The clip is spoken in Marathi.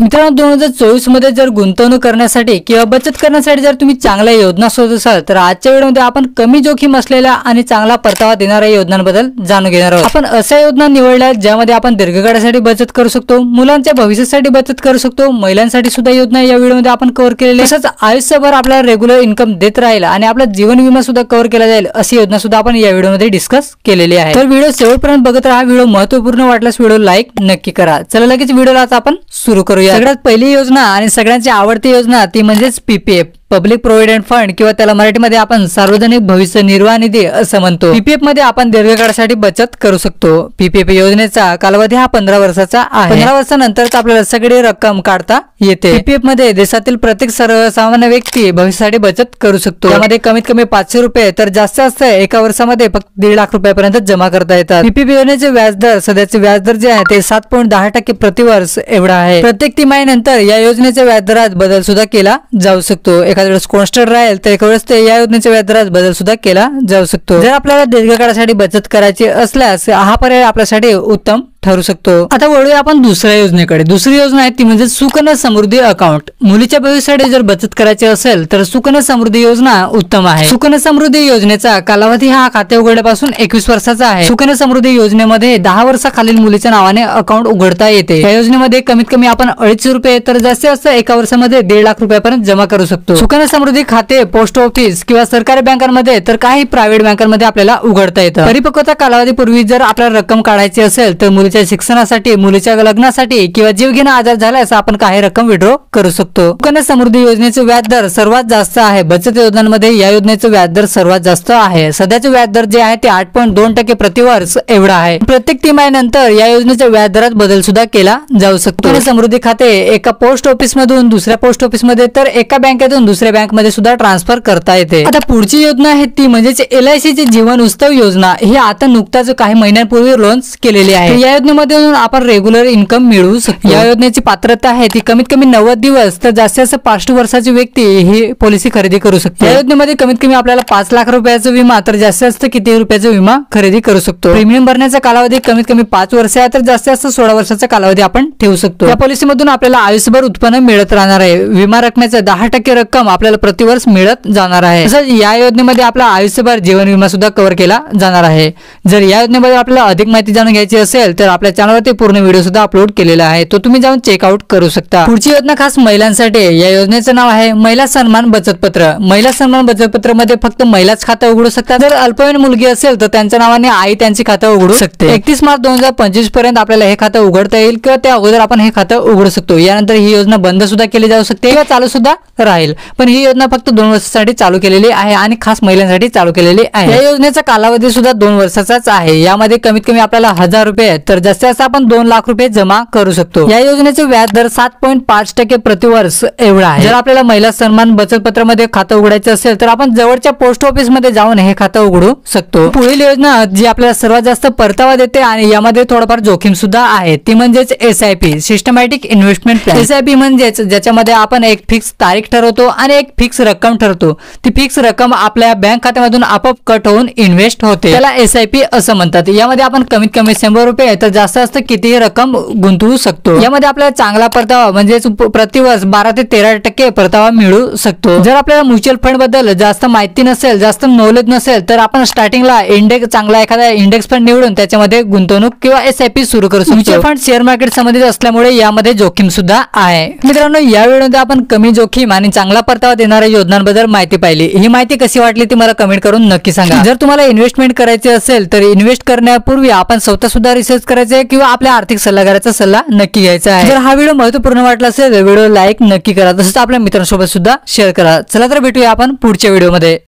मित्रांनो 2024 मध्ये जर गुंतवणूक करण्यासाठी किंवा बचत करण्यासाठी जर तुम्ही चांगल्या योजना शोधत असाल तर आजच्या व्हिडिओमध्ये आपण कमी जोखीम असलेल्या आणि चांगला परतावा देणाऱ्या योजनांबद्दल जाणून घेणार आहोत। आपण अशा योजना निवडल्या ज्यामध्ये आपण दीर्घकाळासाठी बचत करू शकतो, मुलांच्या भविष्यासाठी बचत करू शकतो, महिलांसाठी सुद्धा योजना या व्हिडिओमध्ये आपण कव्हर केलेली आहे। तसंच आयुष्यभर आपल्याला रेग्युलर इन्कम देत राहील आणि आपला जीवन विमा सुद्धा कव्हर केला जाईल अशी योजना सुद्धा आपण या व्हिडिओमध्ये डिस्कस केलेली आहे। तर व्हिडिओ शेवटपर्यंत बघत राहा। व्हिडिओ महत्त्वपूर्ण वाटल्यास व्हिडिओ लाईक नक्की करा। चला लगेच व्हिडिओला आता आपण सुरू करूया। सगळ्यात पहिली योजना आणि सगळ्यांची आवडती योजना ती म्हणजेच पीपीएफ, पब्लिक प्रोव्हिडंट फंड किंवा त्याला मराठीमध्ये आपण सार्वजनिक भविष्य निर्वाह निधी असं म्हणतो। पीपीएफ मध्ये आपण दीर्घकाळासाठी बचत करू शकतो। पीपीएफ योजनेचा कालावधी हा 15 वर्षाचा आहे। 15 वर्षानंतर आपल्याला सगळी रक्कम काढता येते। पीपीएफ मध्ये देशातील प्रत्येक सर्वसामान्य व्यक्ती भविष्यासाठी बचत करू शकतो। त्यामध्ये कमीत कमी 500 रुपये तर जास्त एका वर्षामध्ये फक्त 1.5 लाख रुपयापर्यंत जमा करता येतात। पीपीएफ योजनेचे व्याजदर सध्याचे व्याजदर जे आहे ते 7.10% प्रतिवर्ष एवढा आहे। प्रत्येक तिमाहीनंतर या योजनेच्या व्याजदरात बदल सुद्धा केला जाऊ शकतो। एखाद्या वेळेस कॉन्स्टंट राहील तर एका वेळेस या योजनेच्या व्याजदरात बदल सुद्धा केला जाऊ शकतो। जर आपल्याला दीर्घकाळासाठी बचत करायची असल्यास हा पर्याय आपल्यासाठी उत्तम ठरू शकतो। आता वळूया आपण दुसऱ्या योजनेकडे। दुसरी योजना आहे ती म्हणजे सुकन्या समृद्धी अकाउंट। मुलीच्या भविष्यासाठी जर बचत करायची असेल तर सुकन्या समृद्धी योजना उत्तम आहे। सुकन्या समृद्धी योजनेचा कालावधी हा खाते उघडण्यापासून 21 वर्षाचा आहे। सुकन्या समृद्धी योजनेमध्ये 10 वर्षाखालील मुलीच्या नावाने अकाउंट उघडता येते। या योजनेमध्ये कमीत कमी आपण 250 रुपये तर जास्त एका वर्षामध्ये 1.5 लाख रुपयापर्यंत जमा करू शकतो। सुकन्या समृद्धी खाते पोस्ट ऑफिस किंवा सरकारी बँकांमध्ये तर काही प्रायव्हेट बँकांमध्ये आपल्याला उघडता येतं। परिपक्वता कालावधीपूर्वी जर आपल्याला रक्कम काढायची असेल तर मुलीच्या शिक्षणासाठी, मुलीच्या लग्नासाठी किंवा जीवघेणा आजार झाल्यास आपण काही रक्कम विड्रॉ करू शकतो। सुकन्या समृद्धी योजनेचे व्याजदर सर्वात जास्त आहे। बचत योजनांमध्ये या योजनेचे व्याजदर सर्वात जास्त आहे। सध्याचे व्याजदर जे आहे ते 8.2% प्रतिवर्ष एवढा आहे। प्रत्येक तिमाहीनंतर या योजनेच्या व्याजदरात बदल सुद्धा केला जाऊ शकतो। सुकन्या समृद्धी खाते एका पोस्ट ऑफिस मधून दुसऱ्या पोस्ट ऑफिस मध्ये तर एका बँकेतून दुसऱ्या बँक मध्ये सुद्धा ट्रान्सफर करता येते। आता पुढची योजना आहे ती म्हणजे LIC ची जीवन उत्सव योजना। ही आता नुकताच काही महिन्यांपूर्वी लॉन्च केलेली आहे। या योजनेमध्ये आपण रेग्युलर इन्कम मिळवू शकतो। या योजनेची पात्रता आहे ती कमीत कमी 90 दिवस तर जास्त 65 वर्षाची व्यक्ती ही पॉलिसी खरेदी करू शकते। या योजनेमध्ये कमीत कमी आपल्याला 5 लाख रुपयाचा विमा तर जास्त किती रुपयाचा विमा खरेदी करू शकतो। प्रीमियम भरण्याचा कालावधी कमीत कमी 5 वर्ष आहे तर जास्त 16 वर्षाचा कालावधी आपण ठेवू शकतो। या पॉलिसीमधून आपल्याला आयुष्यभर उत्पन्न मिळत राहणार आहे। विमा रकमेचा 10% रक्कम आपल्याला प्रतिवर्ष मिळत जाणार आहे। तसंच या योजनेमध्ये आपला आयुष्यभर जीवन विमा सुद्धा कव्हर केला जाणार आहे। जर या योजनेमध्ये आपल्याला अधिक माहिती जाणून घ्यायची असेल तर आपल्या चॅनलवरती पूर्ण व्हिडिओ सुद्धा अपलोड केलेला आहे, तो तुम्ही जाऊन चेकआउट करू शकता। पुढची योजना खास महिलांसाठी। या योजनेचं नाव आहे महिला सन्मान बचत पत्र। महिला सन्मान बचत पत्र मध्ये फक्त महिलाच खातं उघडू शकतात। जर अल्पवयीन मुलगी असेल तर त्यांच्या नावाने आई त्यांची खातं उघडू शकते। 31 मार्च 2025 पर्यंत आपल्याला हे खातं उघडता येईल किंवा त्या अगोदर आपण हे खातं उघडू शकतो। यानंतर ही योजना बंद सुद्धा केली जाऊ शकते किंवा चालू सुद्धा राहील, पण ही योजना फक्त 2 वर्षांसाठी चालू केलेली आहे आणि खास महिलांसाठी चालू केलेली आहे। या योजनेचा कालावधी सुद्धा 2 वर्षाचाच आहे। यामध्ये कमीत कमी आपल्याला 1000 रुपये तर जास्त आपण 2 लाख रुपये जमा करू शकतो। या योजनेचे व्याजदर 7.5% प्रतिवर्ष एवढा आहे। जर आपल्याला महिला सन्मान बचत पत्रामध्ये खातं उघडायचं असेल तर आपण जवळच्या पोस्ट ऑफिस मध्ये जाऊन हे खातं उघडू शकतो। पुढील योजना जी आपल्याला सर्वात जास्त परतावा देते आणि यामध्ये थोडंफार जोखीम सुद्धा आहे ती म्हणजेच SIP, systematic investment plan. SIP म्हणजेच ज्याच्यामध्ये आपण एक फिक्स तारीख ठरवतो आणि एक फिक्स रक्कम ठरवतो। ती फिक्स रक्कम आपल्या बँक खात्यामधून आपोआप कट होऊन इन्व्हेस्ट होते, त्याला SIP असं म्हणतात। यामध्ये आपण कमीत कमी 100 रुपये तर जास्त कितीही रक्कम गुंतवू शकतो। यामध्ये आपल्याला चांगला परतावा म्हणजे प्रतिवर्ष 12 ते 13% परतावा मिळू शकतो। जर आपल्याला म्युच्युअल फंड बद्दल जास्त माहिती नसेल, जास्त नॉलेज नसेल तर आपण स्टार्टिंगला चांगला एखादा इंडेक्स फंड निवडून त्याच्यामध्ये गुंतवणूक किंवा SIP सुरू करू शकतो। म्युच्युअल फंड शेअर मार्केट संबंधित असल्यामुळे यामध्ये जोखीम सुद्धा आहे। मित्रांनो, या व्हिडिओमध्ये आपण कमी जोखीम आणि चांगला परतावा देणाऱ्या योजनांबद्दल माहिती पाहिली। ही माहिती कशी वाटली ती मला कमेंट करून नक्की सांगा। जर तुम्हाला इन्व्हेस्टमेंट करायची असेल तर इन्व्हेस्ट करण्यापूर्वी आपण स्वतः सुद्धा रिसर्च करायचे किंवा आपल्या आर्थिक सल्लागाराचा सल्ला नक्की घ्यायचा आहे। जर हा व्हिडिओ महत्त्वपूर्ण वाटला असेल तर व्हिडिओ लाईक नक्की करा, तसंच आपल्या मित्रांसोबत सुद्धा शेअर करा। चला तर भेटूया आपण पुढच्या व्हिडिओमध्ये।